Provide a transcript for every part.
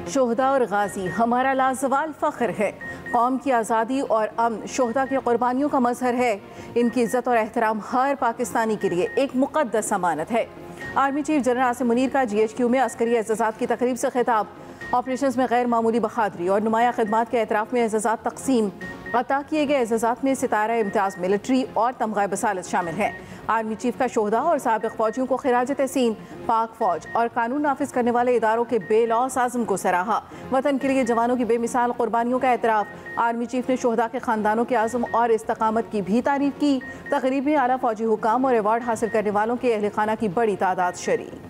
शोहदा और गाजी हमारा लाजवाल फ़ख्र है। कौम की आज़ादी और अमन शोहदा की कुर्बानियों का मजहर है। इनकी इज़्ज़त और एहतराम हर पाकिस्तानी के लिए एक मुक़द्दस अमानत है। Army chief general Asim Munir का GHQ में अस्करी एज़्ज़ाज़ात की तकरीब से खिताब। ऑपरेशन में गैर मामूली बहादुरी और नुमाया खिदमात के एतराफ़ में एज़्ज़ाज़ात तकसीम। अता किए गए एज़्ज़ाज़ात में सितारा इम्तियाज़ मिलिट्री और तमग़ा बसालत शामिल हैं। आर्मी चीफ का शोहदा और साबिक़ फ़ौजियों को खिराज तहसीन। पाक फ़ौज और कानून नाफिज करने वाले इदारों के बेलौस आज़म को सराहा। वतन के लिए जवानों की बेमिसाल कुर्बानियों का एतराफ़। आर्मी चीफ ने शोहदा के ख़ानदानों के आज़म और इस्तकामत की भी तारीफ़ की। तक़रीब में आला फ़ौजी हुकाम और अवार्ड हासिल करने वालों के अहल खाना की बड़ी तादाद शरीक।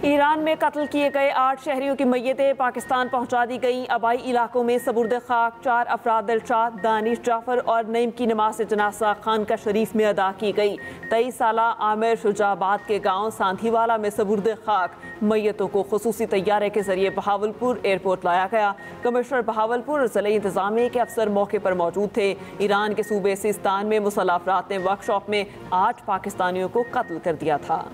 ईरान में कत्ल किए गए 8 शहरियों की मैयतें पाकिस्तान पहुंचा दी गई। आबाई इलाकों में सबुर्द खाक 4 अफराद दिलशाद, दानिश, जाफर और नईम की नमाज जनाजा खानका शरीफ में अदा की गई। 23 साला आमिर शुजाबाद के गांव सांधीवाला में सबुर्द खाक मैयतों को खुसूसी तैयारे के जरिए बहावलपुर एयरपोर्ट लाया गया। कमिश्नर बहावलपुर और ज़िले इंतजामिया के अफसर मौके पर मौजूद थे। ईरान के सूबे सिस्तान में मुसल्लह अफराद ने वर्कशॉप में 8 पाकिस्तानियों को कत्ल कर दिया था।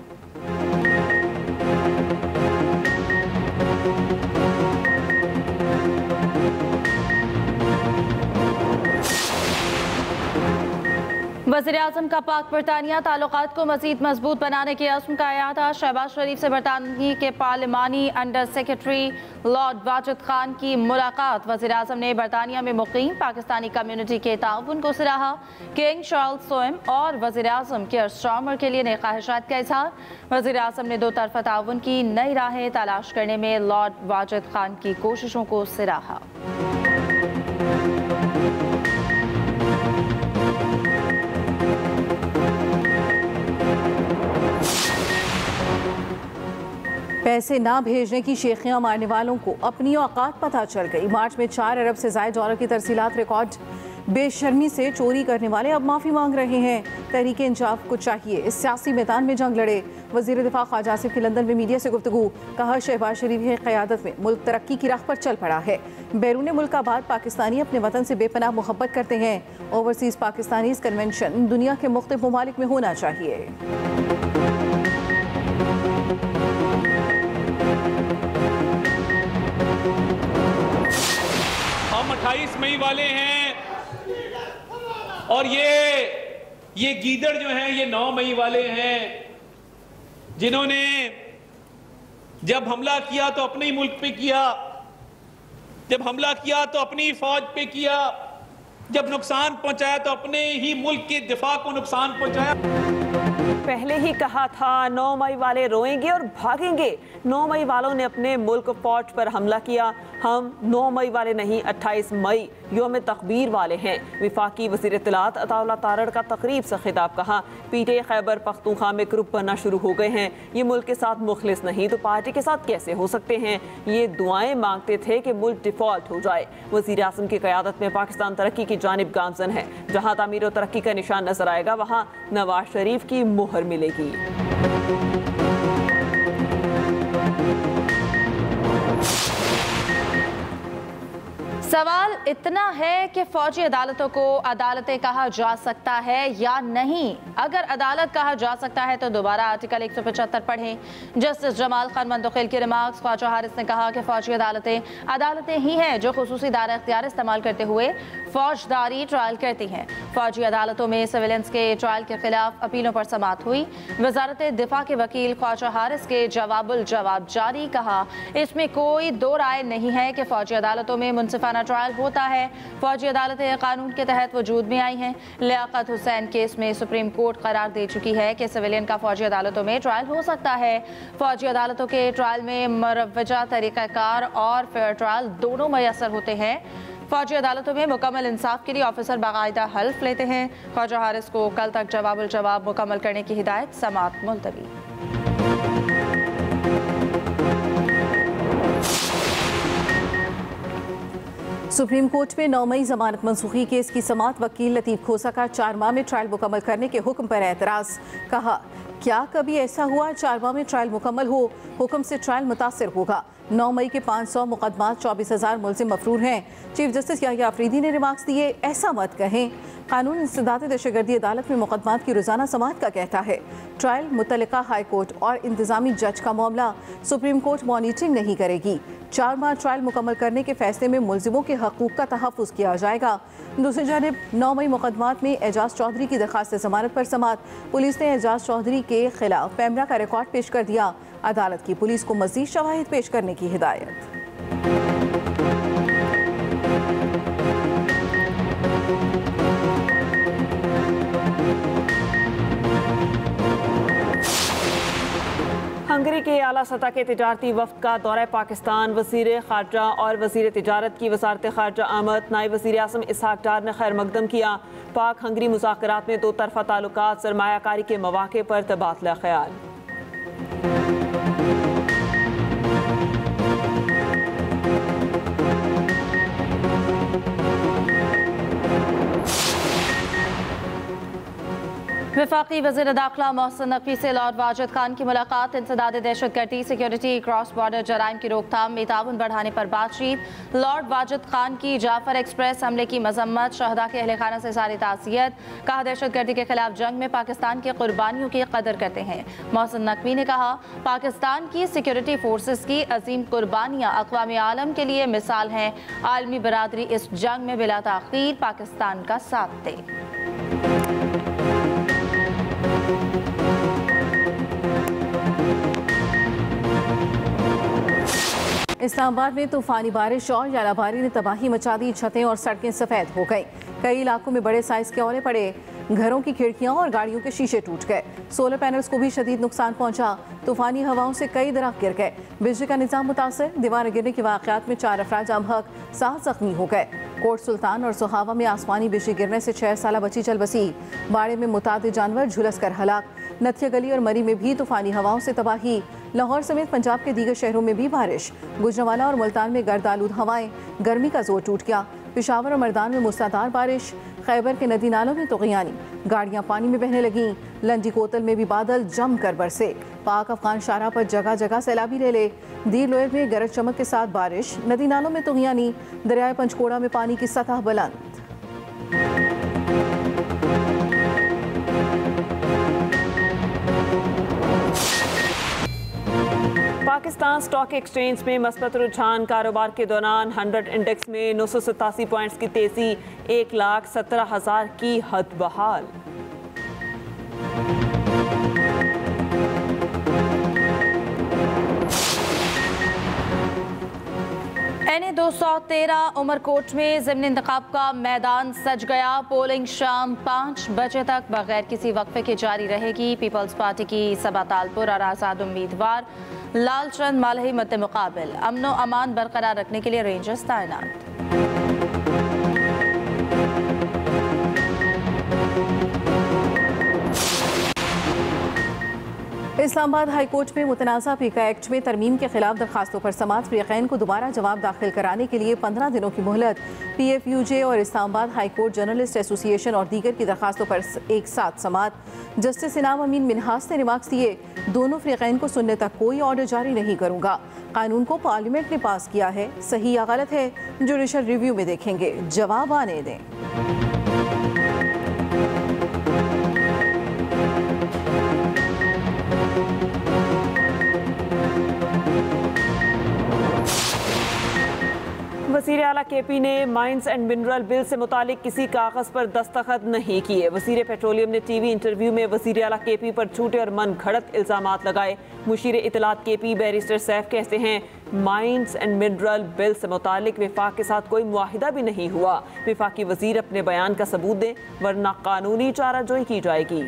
वज़ीर-ए-आज़म का पाक बरतानिया ताल्लुकात को मज़ीद मजबूत बनाने के अज़्म का अयादा। शहबाज शरीफ से बरतानिया के पार्लिमानी under secretary lord Wajid Khan की मुलाकात। वज़ीर-ए-आज़म ने बरतानिया में मुक़ीम पाकिस्तानी कम्यूनिटी के ताउन को सराहा। किंग चार्ल्स सोएम और वज़ीर-ए-आज़म के स्टार्मर के लिए नई ख्वाहिशात का इज़हार। वज़ीर-ए-आज़म ने 2 तरफ़ा ताउन की नई राहें तलाश करने में लॉर्ड वाजिद खान की कोशिशों को सराहा। पैसे ना भेजने की शेखियां मारने वालों को अपनी औकात पता चल गई। मार्च में 4 अरब से ज़ायद डॉलर की तरसीलात रिकॉर्ड। बेशर्मी से चोरी करने वाले अब माफ़ी मांग रहे हैं। तहरीक इंसाफ को चाहिए इस सियासी मैदान में जंग लड़े। वज़ीर दिफा ख्वाजा आसिफ की लंदन में मीडिया से गुफ्तगू। कहा शहबाज शरीफ की क़यादत में मुल्क तरक्की की राह पर चल पड़ा है। बैरून मुल्क आबाद पाकिस्तानी अपने वतन से बेपनाह मोहब्बत करते हैं। ओवरसीज़ पाकिस्तानीज़ कन्वेंशन दुनिया के मुख्तलिफ ममालिक में होना चाहिए। हम 28 मई वाले हैं और ये गीदड़ जो हैं ये 9 मई वाले हैं, जिन्होंने जब हमला किया तो अपने ही मुल्क पे किया, जब हमला किया तो अपनी फौज पे किया, जब नुकसान पहुंचाया तो अपने ही मुल्क के दिफा को नुकसान पहुंचाया। पहले ही कहा था 9 मई वाले रोएंगे और भागेंगे। 9 मई वालों ने अपने मुल्क फौज पर हमला किया। हम 9 मई वाले नहीं 28 मई योम तकबीर वाले हैं। विफाकी वज़ीर इत्तलात अताउल्लाह तारड़ का तकरीब से खिताब। कहा पीटे खैबर पख्तूनख्वा में ग्रुप बनना शुरू हो गए हैं। ये मुल्क के साथ मुखलिस नहीं तो पार्टी के साथ कैसे हो सकते हैं। ये दुआएं मांगते थे कि मुल्क डिफॉल्ट हो जाए। वज़ीर आज़म की क़यादत में पाकिस्तान तरक्की की जानिब गामज़न है। जहाँ तामीर और तरक्की का निशान नजर आएगा वहाँ नवाज शरीफ की मुहर मिलेगी। सवाल इतना है कि फौजी अदालतों को अदालतें कहा जा सकता है या नहीं। अगर अदालत कहा जा सकता है तो दोबारा आर्टिकल 175 पढ़ें। जस्टिस जमाल खान मंदखिल के रिमार्क्स। ख्वाजा हारिस ने कहा कि फौजी अदालतें ही हैं जो खुसूसी दायरा इख्तियार इस्तेमाल करते हुए फौजदारी ट्रायल करती हैं। फौजी अदालतों में सिविलियंस के ट्रायल के खिलाफ अपीलों पर समाअत हुई। वजारत दिफा के वकील ख्वाजा हारिस के जवाब जारी। कहा इसमें कोई दो राय नहीं है कि फौजी अदालतों में मुनसिफाना ट्रायल होता है। फौजी अदालतें कानून के तहत वजूद में आई हैं। लियाकत हुसैन केस में सुप्रीम कोर्ट करार दे चुकी है कि सिविलियन का फौजी अदालतों में ट्रायल हो सकता है। फौजी अदालतों के ट्रायल में मरवजा तरीक़ाकार और फेयर ट्रायल दोनों मैसर होते हैं। फौजी अदालतों में मुकम्मल इंसाफ के लिए ऑफिसर बाकायदा हल्फ लेते हैं। ख्वाजा हारिस को कल तक जवाब मुकम्मल करने की हिदायत। समाअत मुलतवी। सुप्रीम कोर्ट में 9 मई जमानत मंसूखी केस की समाअत वकील लतीफ खोसा का 4 माह में ट्रायल मुकम्मल करने के हुक्म पर एतराज़। कहा, क्या कभी ऐसा हुआ 4 माह में ट्रायल मुकम्मल हो? हुक्म से ट्रायल मुतासिर होगा। 9 मई के 500 मुकदमात 24,000 मुलजिम मफरूर हैं। चीफ जस्टिस याह्या अफरीदी ने रिमार्क्स दिए, ऐसा मत कहें। कानून इंसदाद दहशतगर्दी अदालत में मुकदमात की रोजाना समाअत का कहता है। ट्रायल मुतल्लिका हाई कोर्ट और इंतजामी जज का मामला, सुप्रीम कोर्ट मॉनिटरिंग नहीं करेगी। 4 माह ट्रायल मुकम्मल करने के फैसले में मुलजिमों के हकूक का तहफ़्फ़ुज़ किया जाएगा। दूसरी जानिब 9 मई मुकदमात में एजाज चौधरी की दरख्वास्त जमानत पर समाअत। पुलिस ने एजाज चौधरी के खिलाफ पैमरा का रिकॉर्ड पेश कर दिया। अदालत की पुलिस को मज़ीद शवाहिद पेश करने की हिदायत। हंगरी के आला सतह के तिजारती वफ्द का दौरा पाकिस्तान। वज़ीर ख़ारजा और वज़ीर तिजारत की वज़ारत ख़ारजा आमद। नायब वज़ीर आज़म इसहाक डार ने खैर मकदम किया। पाक हंगरी मुज़ाकरात में 2 तरफ़ा ताल्लुकात, सरमायाकारी के मौक़े पर तबादला ख्याल। वफाकी वज़ीर दाखिला मोहसिन नकवी से लॉर्ड वाजिद खान की मुलाकात। इंसदाद दहशतगर्दी, सिक्योरिटी, क्रॉस बॉर्डर जराइम की रोकथाम में ताउन बढ़ाने पर बातचीत। लॉर्ड वाजिद खान की जाफर एक्सप्रेस हमले की मजम्मत। शहदा के अहले खाना से सारी ताज़ियत। कहा, दहशतगर्दी के खिलाफ जंग में पाकिस्तान की कुर्बानियों की कदर करते हैं। मोहसिन नकवी ने कहा, पाकिस्तान की सिक्योरिटी फोर्सेस की अजीम कुर्बानियाँ अक़वाम आलम के लिए मिसाल हैं। आलमी बरादरी इस जंग में बिला ताख़ीर पाकिस्तान का साथ दे। इस्लामाबाद में तूफानी बारिश और यालाबारी ने तबाही मचा दी। छतें और सड़कें सफ़ेद हो गई। कई इलाकों में बड़े साइज के ओले पड़े। घरों की खिड़कियां और गाड़ियों के शीशे टूट गए। सोलर पैनल्स को भी शदीद नुकसान पहुंचा। तूफानी हवाओं से कई दरख्त गिर गए। बिजली का निज़ाम मुतासर। दीवार गिरने के वाक़यात में 4 अफराद जामहक, 7 जख्मी हो गए। कोट सुल्तान और सुहावा में आसमानी बिजली गिरने से 6 साला बच्ची चल बसी। बाड़े में मुतादिद जानवर झुलस कर हलाक। नथिया गली और मरी में भी तूफानी हवाओं से तबाही। लाहौर समेत पंजाब के दीगर शहरों में भी बारिश। गुजरांवाला और मुल्तान में गर्द आलूद हवाएं। गर्मी का जोर टूट गया। पेशावर और मर्दान में मूसलाधार बारिश। खैबर के नदी नालों में तुग़यानी। गाड़ियां पानी में बहने लगीं। लंजी कोतल में भी बादल जम कर बरसे। पाक अफगान शाहरा पर जगह जगह सैलाबी ले ले। दीर लोयर में गरज चमक के साथ बारिश। नदी नालों में तुग़यानी। दरियाए पंचकोड़ा में पानी की सतह बुलंद। पाकिस्तान स्टॉक एक्सचेंज में मस्बत रुझान। कारोबार के दौरान 100 इंडेक्स में 987 पॉइंट्स की तेजी। 1,17,000 की हद बहाल। NA 213 उमरकोट में ज़िमनी इंतखाब का मैदान सज गया। पोलिंग शाम 5 बजे तक बगैर किसी वक्फे के जारी रहेगी। पीपल्स पार्टी की सबा तालपुर और आज़ाद उम्मीदवार लालचंद मालही मद्दे मुकाबिल। अमनो अमान बरकरार रखने के लिए रेंजर्स तैनात। इस्लामाबाद हाई कोर्ट में मुतनाज़ा पीका एक्ट में तरमीम के खिलाफ दरखास्तों पर समाअत। फ़रीक़ैन को दोबारा जवाब दाखिल कराने के लिए 15 दिनों की मोहलत। PFUJ और Islamabad high court journalist association और दीगर की दरखास्तों पर एक साथ समाअत। जस्टिस इनाम अमीन मिन्हास ने रिमार्क्स दिए, दोनों फ़रीक़ैन को सुनने तक कोई ऑर्डर जारी नहीं करूँगा। कानून को पार्लियामेंट ने पास किया है, सही या गलत है जुडिशल रिव्यू में देखेंगे, जवाब आने दें। वज़ीर आला KP ने माइंस एंड मिनरल बिल से मुतालिक किसी कागज़ पर दस्तखत नहीं किए। वज़ीर पेट्रोलियम ने TV इंटरव्यू में वज़ीर आला KP पर झूठे और मन घड़त इल्ज़ामात लगाए। मुशीर इत्तलात KP बैरिस्टर सैफ कहते हैं, माइंस एंड मिनरल बिल से मुतालिक विफाक के साथ कोई मुआहिदा भी नहीं हुआ। विफाकी वज़ीर अपने बयान का सबूत दें, वरना कानूनी चाराजोई की जाएगी।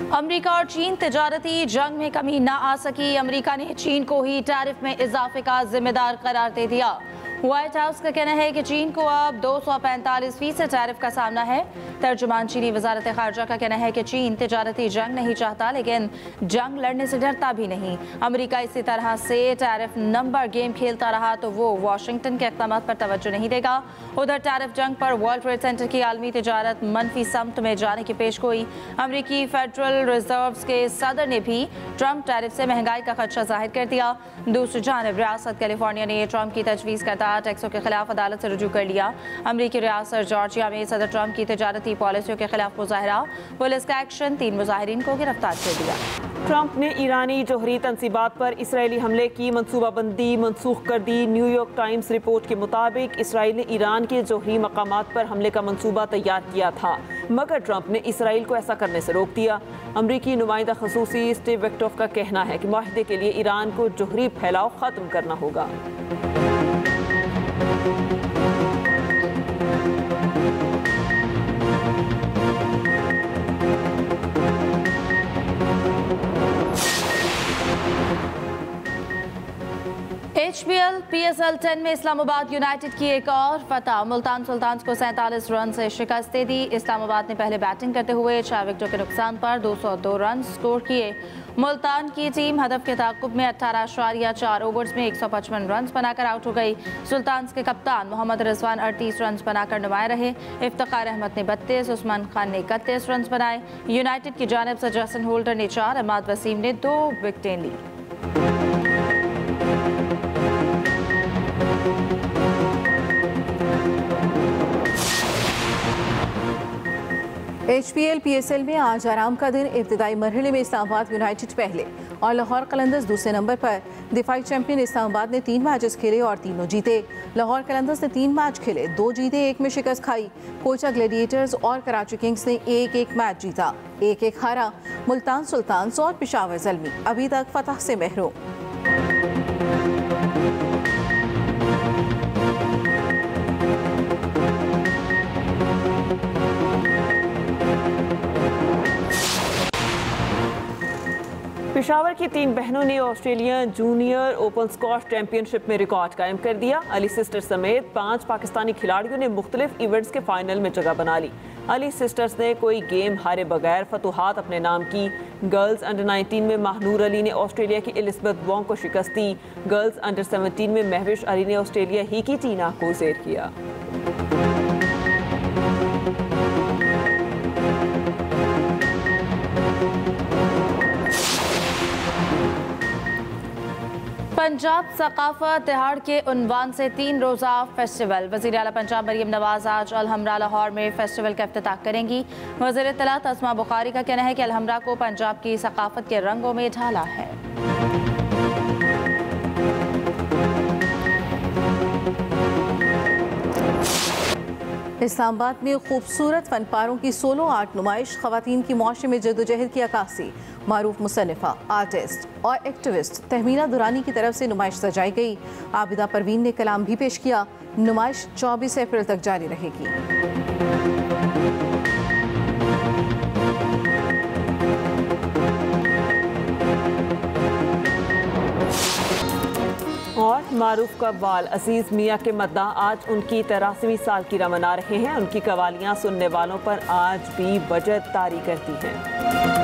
अमेरिका और चीन तिजारती जंग में कमी न आ सकी। अमेरिका ने चीन को ही टैरिफ में इजाफे का जिम्मेदार करार दे दिया। व्हाइट हाउस का कहना है कि चीन को अब 245% टैरिफ का सामना है। तर्जुमान चीनी वजारत खारजा का कहना है कि चीन तिजारती जंग नहीं चाहता, लेकिन जंग लड़ने से डरता भी नहीं। अमेरिका इसी तरह से टैरिफ नंबर गेम खेलता रहा तो वो वाशिंगटन के इक़दामात पर तवज्जो नहीं देगा। उधर टैरिफ जंग पर वर्ल्ड ट्रेड सेंटर की आलमी तिजारत मनफी समत में जाने की पेशगोई। अमेरिकी फेडरल रिजर्व के सदर ने भी ट्रंप टैरिफ से महंगाई का खदशा जाहिर कर दिया। दूसरी जानिब रियासत कैलिफोर्निया ने ट्रंप की तजवीज़ करता टैक्सों के खिलाफ अदालत से रुजू कर लिया। अमेरिकी रियासत जॉर्जिया में सदर ट्रंप की तिजारती पॉलिसियों के खिलाफ मुजाहरा, पुलिस का एक्शन, 3 मुजाहिरीन को गिरफ्तार कर दिया। ट्रंप ने ईरानी जोहरी तंसीबात पर इसराइली हमले की मनसूबाबंदी मनसूख कर दी। न्यूयॉर्क टाइम्स रिपोर्ट के मुताबिक इसराइल ने ईरान के जोहरी मकामात पर हमले का मंसूबा तैयार किया था, मगर ट्रंप ने इसराइल को ऐसा करने से रोक दिया। अमरीकी नुमाइंदा खसूसी स्टीव विक्टोफ का कहना है कि माहिदे के लिए ईरान को जोहरी फैलाव खत्म करना होगा। HBL PSL 10 में इस्लामाबाद यूनाइटेड की एक और फतह। मुल्तान सुल्तान्स को 47 रन से शिकस्त दे दी। इस्लामाबाद ने पहले बैटिंग करते हुए 4 विकेटों के नुकसान पर 202 रन स्कोर किए। मुल्तान की टीम हदफ के ताक़ुब में 18.4 ओवर्स में 155 रन बनाकर आउट हो गई। सुल्तान्स के कप्तान मोहम्मद रिजवान 38 रन बनाकर नुमाया रहे। इफ्तिखार अहमद ने 32, उस्मान खान ने 31 रन बनाए। यूनाइटेड की जानिब से जैसन होल्डर ने 4, अहमद वसीम ने 2 विकेटें ली। HPL PSL में आज आराम का दिन। इब्तिदाई मरहले में इस्लामाबाद यूनाइटेड पहले और लाहौर कलंदर्स दूसरे नंबर पर। दिफाई चैंपियन इस्लामाबाद ने 3 मैचेस खेले और तीनों जीते। लाहौर कलंदर्स ने 3 मैच खेले, 2 जीते, 1 में शिकस्त खाई। कोचा ग्लैडिएटर्स और कराची किंग्स ने 1-1 मैच जीता, 1-1 हारा। मुल्तान सुल्तान्स और पेशावर ज़ल्मी अभी तक फतह से महरूम। पेशावर की 3 बहनों ने Australian junior open squash championship में रिकॉर्ड कायम कर दिया। अली सिस्टर्स समेत 5 पाकिस्तानी खिलाड़ियों ने मुख्तलिफ इवेंट्स के फाइनल में जगह बना ली। अली सिस्टर्स ने कोई गेम हारे बगैर फतुहात अपने नाम की। गर्ल्स अंडर 19 में महनूर अली ने ऑस्ट्रेलिया की एलिजबेथ वोंग को शिकस्त दी। गर्ल्स अंडर 17 में महविश अली ने ऑस्ट्रेलिया ही की टीना को ज़ेर किया। पंजाब सकाफत तिहाड़ के उन्वान से 3 रोज़ा फेस्टिवल। वज़ीर आला पंजाब मरियम नवाज आज अलहमरा लाहौर में फेस्टिवल का इफ्तिताह करेंगी। वज़ीर इत्तलात अस्मा बुखारी का कहना है कि अलहमरा को पंजाब की सकाफत के रंगों में ढाला है। इस्लामाबाद में खूबसूरत फनपारों की सोलो आर्ट नुमाइश। ख़वातीन की मुआशरे में जद्दोजहद की अक्कासी। मारूफ मुसन्निफ़ा, आर्टिस्ट और एक्टिविस्ट तहमीना दुरानी की तरफ से नुमाइश सजाई गई। आबिदा परवीन ने कलाम भी पेश किया। नुमाइश 24 अप्रैल तक जारी रहेगी। और मारूफ कव्वाल अजीज मियाँ के मद्दा आज उनकी 83वीं सालगिरह मना रहे हैं। उनकी कवालियाँ सुनने वालों पर आज भी वजद तारी करती हैं।